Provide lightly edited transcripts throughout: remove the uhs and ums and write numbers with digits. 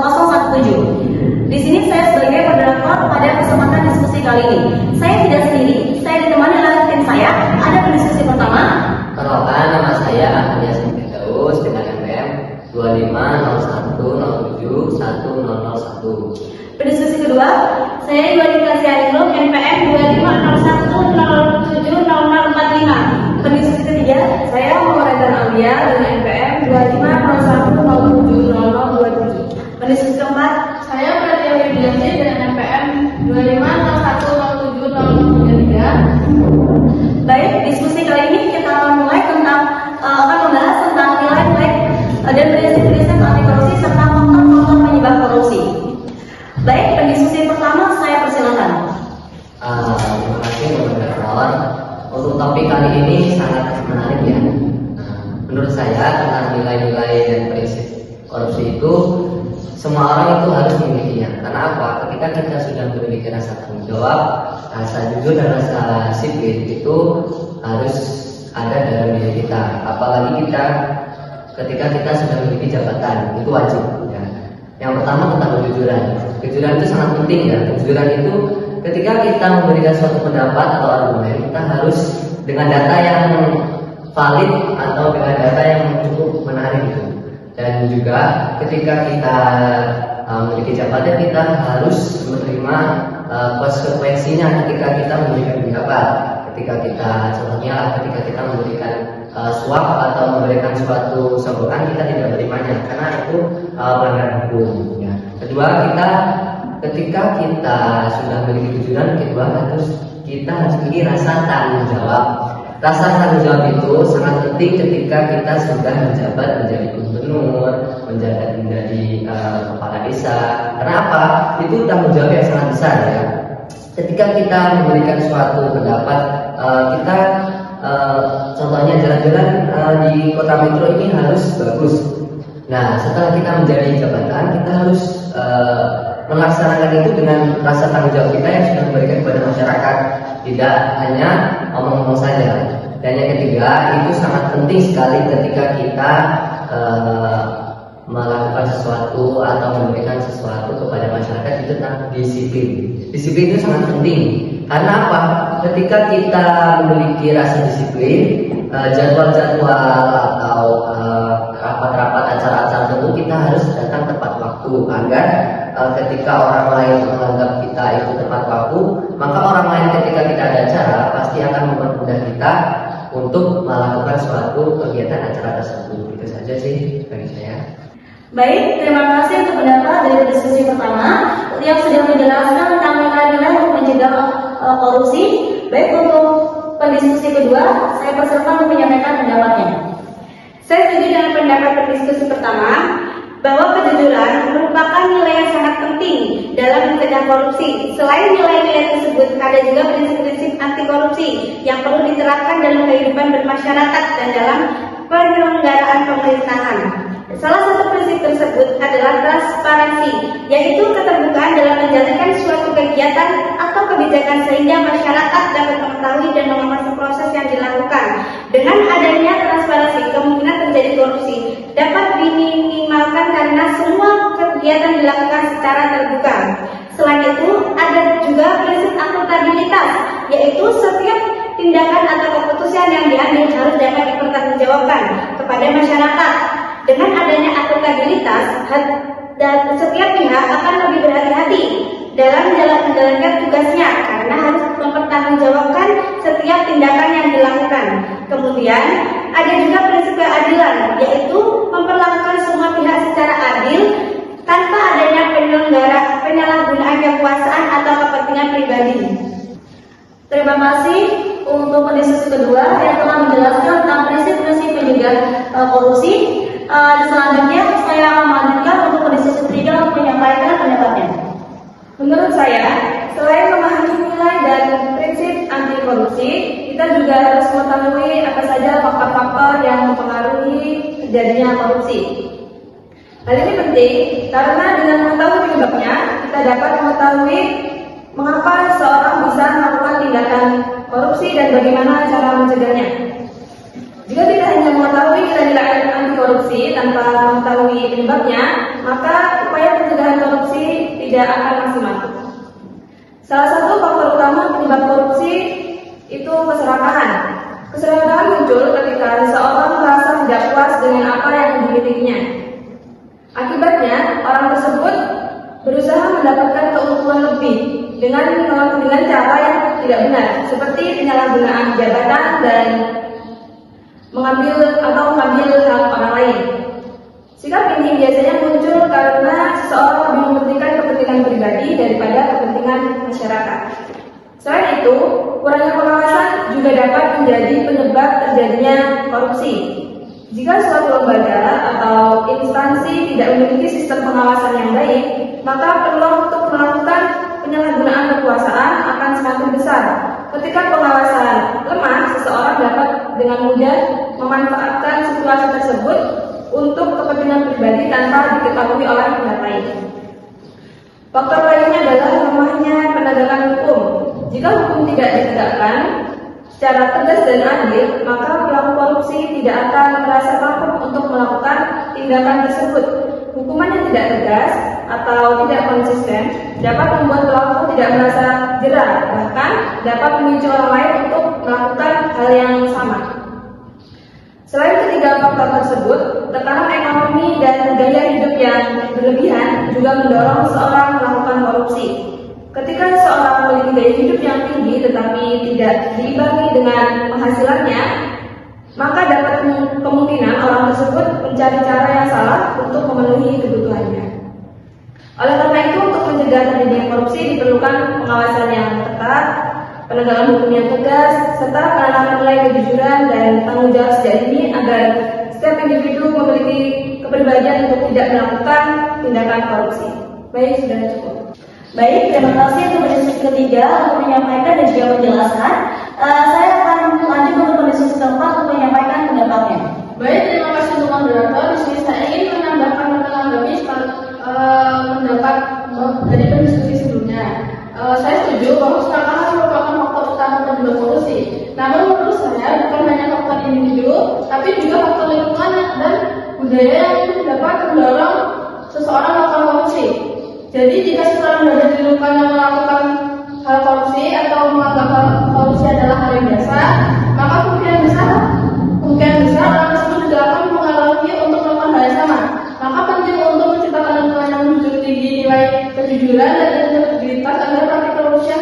1017. Di sini saya sebagai moderator pada kesempatan diskusi kali ini. Saya tidak sendiri, saya ditemani oleh tim saya. Ada pendiskusi pertama. Perkenalkan, nama saya Andreas Firdaus dengan NPM 2501071001. Pendiskusi kedua, saya Yuadika Siaringlum NPM 2501070045. Pendiskusi ketiga, saya Muhammad Aulia dengan NPM 2501070027. Pendiskusi keempat, saya Pratia Widiasi dengan NPM 2501070033. Baik, diskusi kali ini kita akan mulai akan membahas tentang nilai-nilai dan prinsip-prinsip anti korupsi serta faktor-faktor penyebab korupsi. Baik, pendiskusi pertama saya persilakan. Terima kasih kawan. Untuk topik kali ini sangat menarik ya. Menurut saya tentang nilai-nilai dan prinsip korupsi itu semua orang itu harus memilikinya. Karena apa? Ketika kita sudah memiliki rasa tanggung jawab, rasa jujur dan rasa sipil itu harus ada dalam diri kita. Apalagi ketika kita sudah memiliki jabatan, itu wajib. Ya. Yang pertama tentang kejujuran. Kejujuran itu sangat penting ya. Kejujuran itu ketika kita memberikan suatu pendapat atau argumen, kita harus dengan data yang valid atau dengan data yang cukup menarik gitu. Dan juga ketika kita memiliki jabatan, kita harus menerima konsekuensinya ketika kita memberikan pendapat. Ketika kita memberikan suap atau memberikan suatu sumbangan, kita tidak menerimanya karena itu pelanggaran hukum. Ya. Kedua, ketika kita sudah memiliki kejujuran, kita harus memiliki rasa tanggung jawab. Rasa tanggung jawab itu sangat penting ketika kita sudah menjabat menjadi gubernur, menjadi kepala desa. Kenapa? Itu tanggung jawab yang sangat besar ya. Ketika kita memberikan suatu pendapat, contohnya jalan-jalan di kota metro ini harus bagus. Nah, setelah kita menjadi jabatan, kita harus melaksanakan itu dengan rasa tanggung jawab kita yang sudah diberikan kepada masyarakat, tidak hanya omong-omong saja. Dan yang ketiga, itu sangat penting sekali ketika kita melakukan sesuatu atau memberikan sesuatu kepada masyarakat, itu tentang disiplin. Disiplin itu sangat penting. Karena apa? Ketika kita memiliki rasa disiplin, jadwal-jadwal atau rapat-rapat acara-acara tertentu kita harus datang tepat waktu agar ketika orang lain menganggap kita itu tepat waktu, maka orang lain ketika kita ada acara pasti akan mempermudah kita untuk melakukan suatu kegiatan acara tersebut. Itu saja sih bagi saya. Baik, terima kasih untuk pendapat dari diskusi pertama yang sudah menjelaskan tentang nilai-nilai untuk mencegah korupsi. Baik, untuk pendiskusi kedua, saya persilakan untuk menyampaikan pendapatnya. Saya setuju dengan pendapat pendiskusi pertama bahwa kejujuran merupakan nilai yang sangat penting dalam mencegah korupsi. Selain nilai-nilai tersebut, ada juga prinsip-prinsip anti korupsi yang perlu diterapkan dalam kehidupan bermasyarakat dan dalam penyelenggaraan pemerintahan. Salah satu prinsip tersebut adalah transparansi, yaitu keterbukaan dalam menjalankan suatu kegiatan atau kebijakan sehingga masyarakat dapat mengetahui dan mengawasi proses yang dilakukan. Dengan adanya transparansi, kemungkinan terjadi korupsi dapat diminimalkan karena semua kegiatan dilakukan secara terbuka. Selain itu, ada juga prinsip akuntabilitas, yaitu setiap tindakan atau keputusan yang diambil harus dapat dipertanggungjawabkan kepada masyarakat. Dengan adanya akuntabilitas, setiap pihak akan lebih berhati-hati dalam menjalankan tugasnya karena harus mempertanggungjawabkan setiap tindakan yang dilakukan. Kemudian ada juga prinsip keadilan, yaitu memperlakukan semua pihak secara adil tanpa adanya penyalahgunaan kekuasaan atau kepentingan pribadi. Terima kasih untuk pendiskusi kedua yang telah menjelaskan tentang prinsip-prinsip pencegah korupsi. Selanjutnya saya akan melanjutkan untuk pendiskusi ketiga untuk menyampaikan pendapatnya. Menurut saya, selain memahami nilai dan prinsip anti korupsi, kita juga harus mengetahui apa saja faktor-faktor yang mempengaruhi terjadinya korupsi. Hal ini penting karena dengan mengetahui penyebabnya, kita dapat mengetahui mengapa seseorang bisa melakukan tindakan korupsi dan bagaimana cara mencegahnya. Jika tidak hanya mengetahui nilai-nilai anti korupsi tanpa mengetahui penyebabnya, maka upaya pencegahan tidak akan maksimal. Salah satu faktor utama penyebab korupsi itu keserakahan. Keserakahan muncul ketika seseorang merasa tidak puas dengan apa yang dimilikinya. Akibatnya, orang tersebut berusaha mendapatkan keuntungan lebih dengan cara yang tidak benar, seperti penyalahgunaan jabatan dan mengambil hak orang lain. Sikap ini biasanya muncul karena seseorang lebih mementingkan kepentingan pribadi daripada kepentingan masyarakat. Selain itu, kurangnya pengawasan juga dapat menjadi penyebab terjadinya korupsi. Jika suatu lembaga atau instansi tidak memiliki sistem pengawasan yang baik, maka peluang untuk melakukan penyalahgunaan kekuasaan akan semakin besar. Ketika pengawasan lemah, seseorang dapat dengan mudah memanfaatkan situasi tersebut untuk kepentingan pribadi tanpa diketahui oleh pihak lain. Faktor lainnya adalah lemahnya penegakan hukum. Jika hukum tidak ditegakkan secara tegas dan adil, maka pelaku korupsi tidak akan merasa takut untuk melakukan tindakan tersebut. Hukuman yang tidak tegas atau tidak konsisten dapat membuat pelaku tidak merasa jerah, bahkan dapat memicu orang lain untuk melakukan hal yang sama. Selain ketiga faktor tersebut, tekanan ekonomi dan gaya hidup yang berlebihan juga mendorong seseorang melakukan korupsi. Ketika seseorang memiliki gaya hidup yang tinggi tetapi tidak diimbangi dengan penghasilannya, maka dapat kemungkinan orang tersebut mencari cara yang salah untuk memenuhi kebutuhannya. Oleh karena itu, untuk mencegah terjadinya korupsi diperlukan pengawasan yang ketat, penegakan hukum yang tegas, serta penanaman nilai kejujuran dan tanggung jawab sejak dini agar setiap individu memiliki kepribadian untuk tidak melakukan tindakan korupsi. Baik, sudah cukup. Baik, terima kasih untuk diskusi ketiga untuk menyampaikan dan juga menjelaskan. Saya akan lanjut untuk diskusi keempat untuk menyampaikan pendapatnya. Baik, terima kasih untuk moderator. Di sini saya ingin menambahkan menanggapi pendapat dari diskusi sebelumnya. Saya setuju bahwa keserakahan merupakan faktor utama penyebab korupsi. Namun menurut saya bukan hanya faktor individu, tapi juga faktor lingkungan dan budaya yang dapat mendorong seseorang melakukan korupsi. Jadi jika seseorang berada di lingkungan yang melakukan hal korupsi atau menganggap korupsi adalah hal yang biasa, maka kemungkinan besar orang tersebut juga akan mengalami untuk melakukan hal yang sama. Maka penting untuk menciptakan lingkungan yang menjunjung tinggi nilai kejujuran dan integritas agar praktik korupsi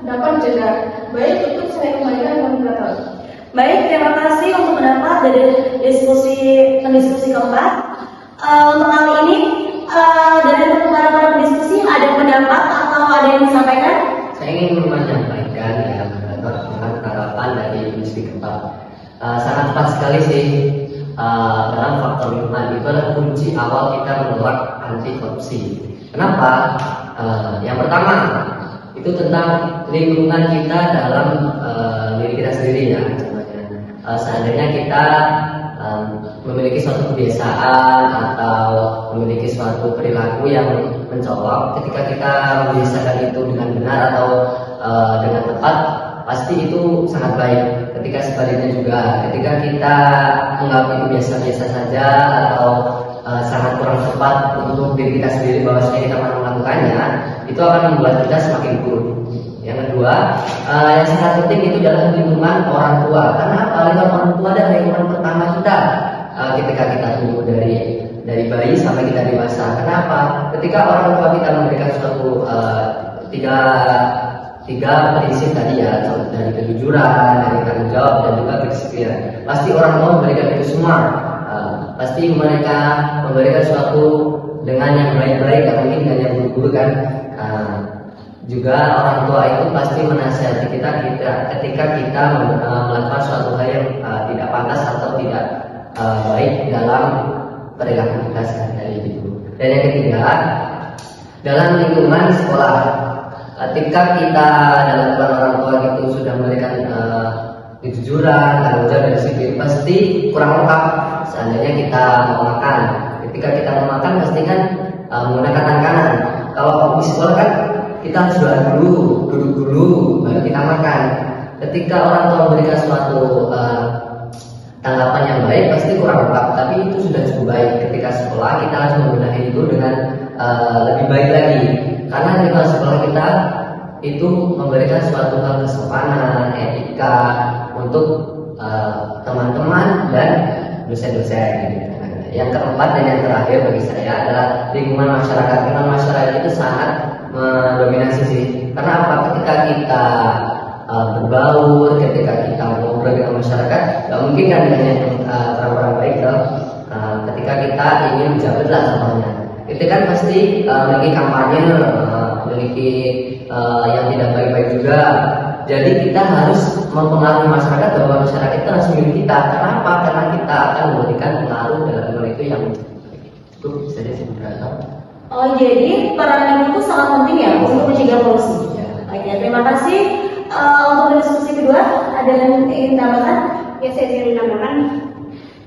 dapat dicegah. Baik, untuk saya kembalikan ke moderator. Baik, terima kasih untuk pendapat dari diskusi keempat. Untuk kali ini dari para diskusi ada pendapat atau ada yang disampaikan? Saya ingin menyampaikan dengan harapan dari diskusi keempat. Sangat tepat sekali sih. Dalam faktor lingkungan itu adalah kunci awal kita menolak anti korupsi. Kenapa? Yang pertama itu tentang lingkungan kita dalam diri kita sendiri ya. Seandainya kita memiliki suatu kebiasaan atau memiliki suatu perilaku yang mencolok, ketika kita membiasakan itu dengan benar atau dengan tepat, pasti itu sangat baik. Ketika sebaliknya juga, ketika kita menganggap itu biasa-biasa saja atau sangat kurang tepat untuk diri kita sendiri bahwasanya kita melakukannya, itu akan membuat kita semakin buruk. Yang kedua, yang sangat penting itu adalah lingkungan orang tua. Karena apa? Lingkungan orang tua adalah lingkungan pertama kita ketika kita tumbuh dari bayi sampai kita dewasa. Kenapa? Ketika orang tua kita memberikan suatu tiga prinsip tadi ya, dari kejujuran, dari tanggung jawab dan juga kedisiplinan. Pasti orang tua memberikan itu semua. Pasti mereka memberikan suatu dengan yang baik-baik, gak mungkin dengan yang buruk-buruk kan. Juga orang tua itu pasti menasihati kita ketika kita melakukan suatu hal yang tidak pantas atau tidak baik dalam perilaku kita sehari-hari itu. Dan yang ketiga, dalam lingkungan sekolah, ketika kita dalam orang tua itu sudah memberikan kejujuran, tanggung jawab dan disiplin, pasti kurang lengkap. Seandainya kita mau makan, ketika kita mau makan pasti kan menggunakan tangan kanan. Kalau di sekolah kan kita harus doa dulu, duduk dulu, baru kita makan. Ketika orang tua memberikan suatu tanggapan yang baik, pasti kurang lengkap, tapi itu sudah cukup baik. Ketika sekolah kita harus menggunakan itu dengan lebih baik lagi. karena di sekolah kita itu memberikan suatu hal kesopanan, etika untuk teman-teman dan dosen-dosen gitu. Yang keempat dan yang terakhir bagi saya adalah lingkungan masyarakat. Karena masyarakat itu sangat mendominasi sih. Karena apa? Ketika kita berbaur, ketika kita ngobrol dengan masyarakat, nggak mungkin kan hanya orang-orang baik dong. Ketika kita ingin menjabat lah contohnya, itu kan pasti memiliki kampanye, memiliki yang tidak baik-baik juga. Jadi kita harus mempengaruhi masyarakat bahwa masyarakat itu harus milik kita. Kenapa? Karena kita akan memberikan pengaruh dalam hal itu yang itu bisa disebutkan. Oh, jadi peran itu sangat penting ya untuk mencegah korupsi. Oke, terima kasih. Untuk diskusi kedua, ada yang ingin tambahkan? Ya, saya ingin menambahkan.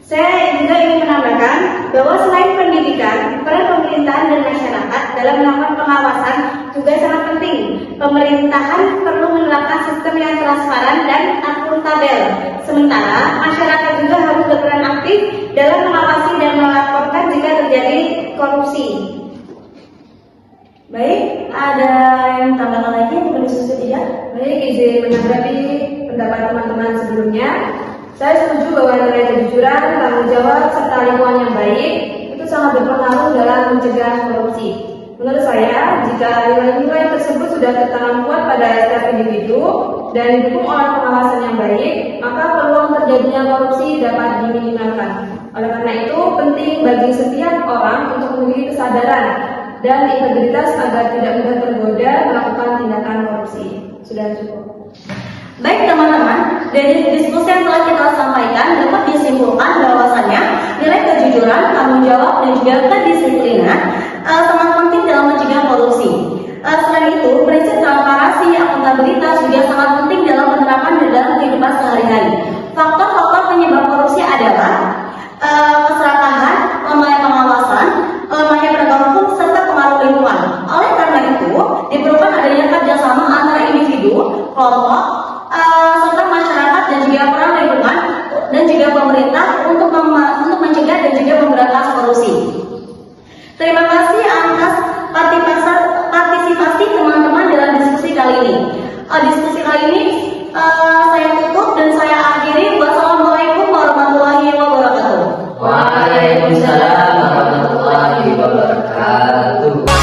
Saya juga ingin menambahkan bahwa selain pendidikan, peran pemerintahan dan masyarakat dalam melakukan pengawasan juga sangat penting. Pemerintahan perlu menerapkan sistem yang transparan dan akuntabel. Sementara masyarakat juga harus berperan aktif dalam mengawasi dan melaporkan jika terjadi korupsi. Baik, ada yang tambahkan lagi untuk diskusi tidak? Baik, izin menanggapi pendapat teman-teman sebelumnya. Saya setuju bahwa nilai kejujuran, tanggung jawab, serta lingkungan yang baik itu sangat berpengaruh dalam mencegah korupsi. Menurut saya, jika nilai-nilai tersebut sudah tertanam kuat pada setiap individu dan didukung oleh pengawasan yang baik, maka peluang terjadinya korupsi dapat diminimalkan. Oleh karena itu, penting bagi setiap orang untuk memiliki kesadaran dan integritas agar tidak mudah tergoda melakukan tindakan korupsi. Sudah cukup. Baik teman-teman, dari diskusi yang telah kita sampaikan dapat disimpulkan bahwasannya nilai kejujuran, tanggung jawab, dan juga kedisiplinan sangat penting dalam mencegah korupsi. Selain itu, prinsip transparansi, akuntabilitas juga sangat penting dalam penerapan dalam kehidupan sehari-hari. Faktor-faktor penyebab korupsi adalah keserakahan, lemahnya pengawasan, lemahnya penegak hukum, serta pengaruh lingkungan. Oleh karena itu, diperlukan adanya kerjasama antara individu, kelompok, serta masyarakat dan juga peran lingkungan dan juga pemerintah untuk mencegah dan juga memberantas korupsi. Terima kasih atas partisipasi teman-teman dalam diskusi kali ini. Diskusi kali ini saya tutup dan saya akhiri. Wassalamualaikum warahmatullahi wabarakatuh. Waalaikumsalam warahmatullahi wabarakatuh.